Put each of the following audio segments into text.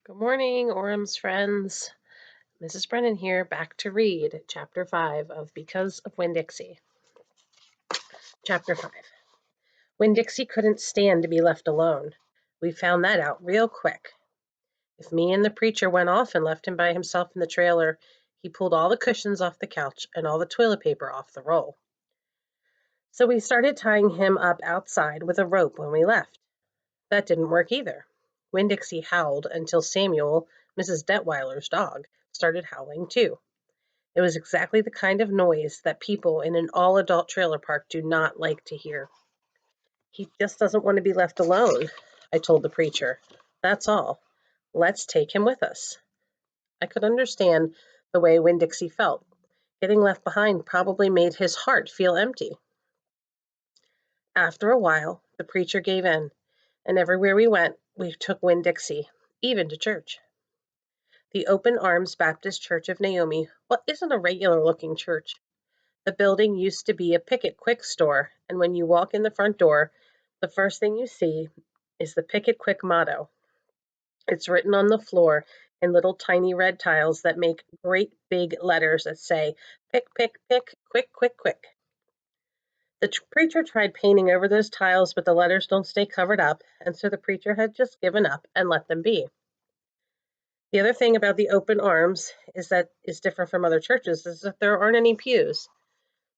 Good morning, Orem's friends. Mrs. Brennan here, back to read Chapter 5 of Because of Winn-Dixie. Chapter 5. Winn-Dixie couldn't stand to be left alone. We found that out real quick. If me and the preacher went off and left him by himself in the trailer, he pulled all the cushions off the couch and all the toilet paper off the roll. So we started tying him up outside with a rope when we left. That didn't work either. Winn-Dixie howled until Samuel, Mrs. Detweiler's dog, started howling too. It was exactly the kind of noise that people in an all-adult trailer park do not like to hear. He just doesn't want to be left alone, I told the preacher. That's all. Let's take him with us. I could understand the way Winn-Dixie felt. Getting left behind probably made his heart feel empty. After a while, the preacher gave in, and everywhere we went, we took Winn-Dixie, even to church. The Open Arms Baptist Church of Naomi isn't a regular-looking church. The building used to be a Picket Quick store, and when you walk in the front door, the first thing you see is the Picket Quick motto. It's written on the floor in little tiny red tiles that make great big letters that say, pick, pick, pick, quick, quick, quick. The preacher tried painting over those tiles, but the letters don't stay covered up, and so the preacher had just given up and let them be. The other thing about the Open Arms is different from other churches is that there aren't any pews.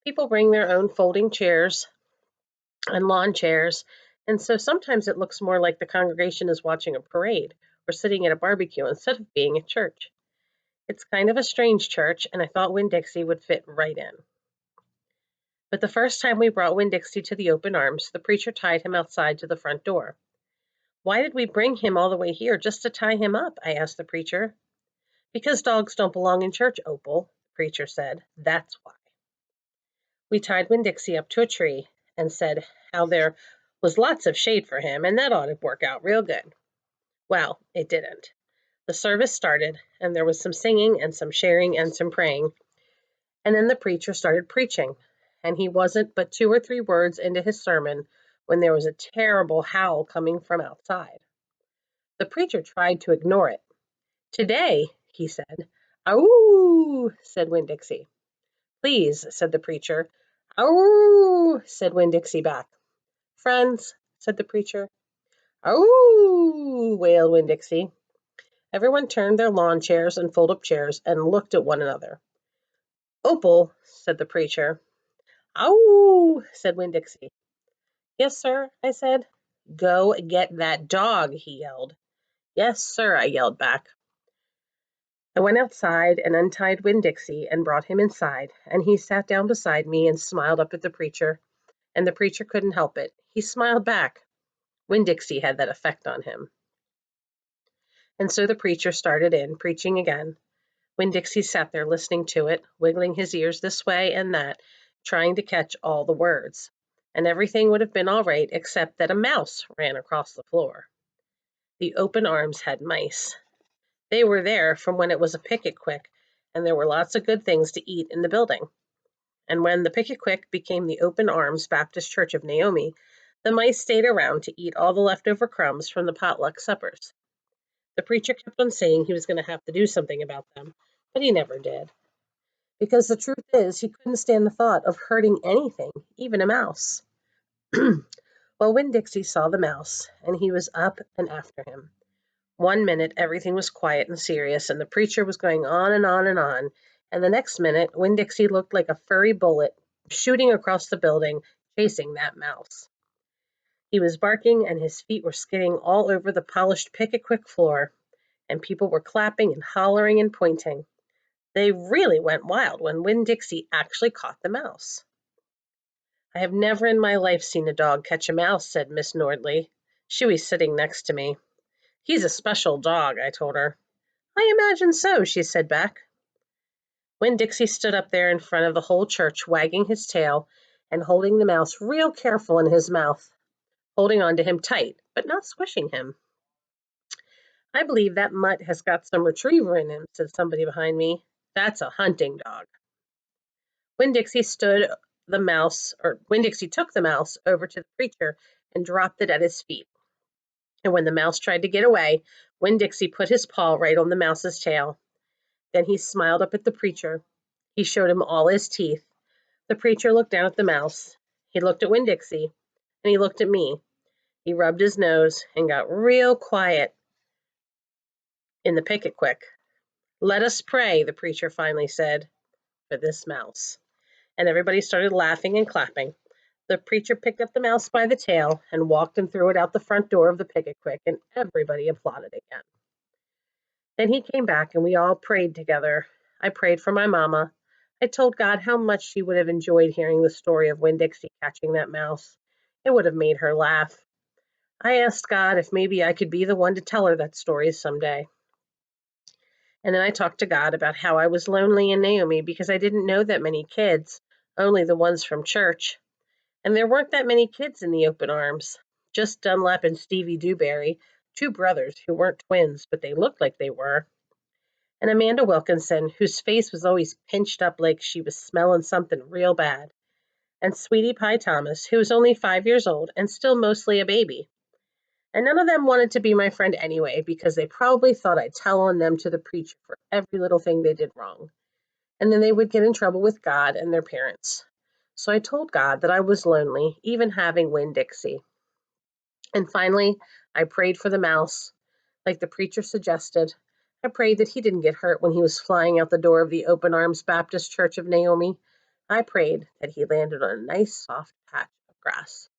People bring their own folding chairs and lawn chairs, and so sometimes it looks more like the congregation is watching a parade or sitting at a barbecue instead of being at church. It's kind of a strange church, and I thought Winn-Dixie would fit right in. But the first time we brought Winn-Dixie to the Open Arms, the preacher tied him outside to the front door. Why did we bring him all the way here just to tie him up? I asked the preacher. Because dogs don't belong in church, Opal, the preacher said. That's why. We tied Winn-Dixie up to a tree and said how there was lots of shade for him, and that ought to work out real good. Well, it didn't. The service started, and there was some singing and some sharing and some praying, and then the preacher started preaching, and he wasn't but 2 or 3 words into his sermon when there was a terrible howl coming from outside. The preacher tried to ignore it. Today, he said. "Ow!" said Winn-Dixie. "Please," said the preacher. "Ow!" said Winn-Dixie back. "Friends," said the preacher. "Ow!" wailed Winn-Dixie. Everyone turned their lawn chairs and fold-up chairs and looked at one another. "Opal," said the preacher. "Ow!" said Winn-Dixie. "Yes, sir," I said. "Go get that dog," he yelled. "Yes, sir," I yelled back. I went outside and untied Winn-Dixie and brought him inside, and he sat down beside me and smiled up at the preacher, and the preacher couldn't help it. He smiled back. Winn-Dixie had that effect on him. And so the preacher started in, preaching again. Winn-Dixie sat there listening to it, wiggling his ears this way and that, trying to catch all the words. And everything would have been all right except that a mouse ran across the floor. The Open Arms had mice. They were there from when it was a Picket Quick, and there were lots of good things to eat in the building. And when the Picket Quick became the Open Arms Baptist Church of Naomi, the mice stayed around to eat all the leftover crumbs from the potluck suppers. The preacher kept on saying he was going to have to do something about them, but he never did. Because the truth is, he couldn't stand the thought of hurting anything, even a mouse. Well, Winn-Dixie saw the mouse, and he was up and after him. One minute, everything was quiet and serious, and the preacher was going on and on and on, and the next minute, Winn-Dixie looked like a furry bullet shooting across the building, chasing that mouse. He was barking, and his feet were skidding all over the polished Picket Quick floor, and people were clapping and hollering and pointing. They really went wild when Winn-Dixie actually caught the mouse. "I have never in my life seen a dog catch a mouse," said Miss Nordley. She was sitting next to me. "He's a special dog," I told her. "I imagine so," she said back. Winn-Dixie stood up there in front of the whole church, wagging his tail and holding the mouse real careful in his mouth, holding on to him tight, but not squishing him. "I believe that mutt has got some retriever in him," said somebody behind me. "That's a hunting dog." Winn-Dixie Winn-Dixie took the mouse over to the preacher and dropped it at his feet. And when the mouse tried to get away, Winn-Dixie put his paw right on the mouse's tail. Then he smiled up at the preacher. He showed him all his teeth. The preacher looked down at the mouse. He looked at Winn-Dixie, and he looked at me. He rubbed his nose and got real quiet in the picket-quick. "Let us pray," the preacher finally said, "for this mouse." And everybody started laughing and clapping. The preacher picked up the mouse by the tail and walked and threw it out the front door of the picket-quick, and everybody applauded again. Then he came back and we all prayed together. I prayed for my mama. I told God how much she would have enjoyed hearing the story of Winn-Dixie catching that mouse. It would have made her laugh. I asked God if maybe I could be the one to tell her that story someday. And then I talked to God about how I was lonely in Naomi because I didn't know that many kids, only the ones from church. And there weren't that many kids in the open arms, just Dunlap and Stevie Dewberry, two brothers who weren't twins, but they looked like they were. And Amanda Wilkinson, whose face was always pinched up like she was smelling something real bad. And Sweetie Pie Thomas, who was only 5 years old and still mostly a baby. And none of them wanted to be my friend anyway, because they probably thought I'd tell on them to the preacher for every little thing they did wrong. And then they would get in trouble with God and their parents. So I told God that I was lonely, even having Winn-Dixie. And finally, I prayed for the mouse, like the preacher suggested. I prayed that he didn't get hurt when he was flying out the door of the Open Arms Baptist Church of Naomi. I prayed that he landed on a nice soft patch of grass.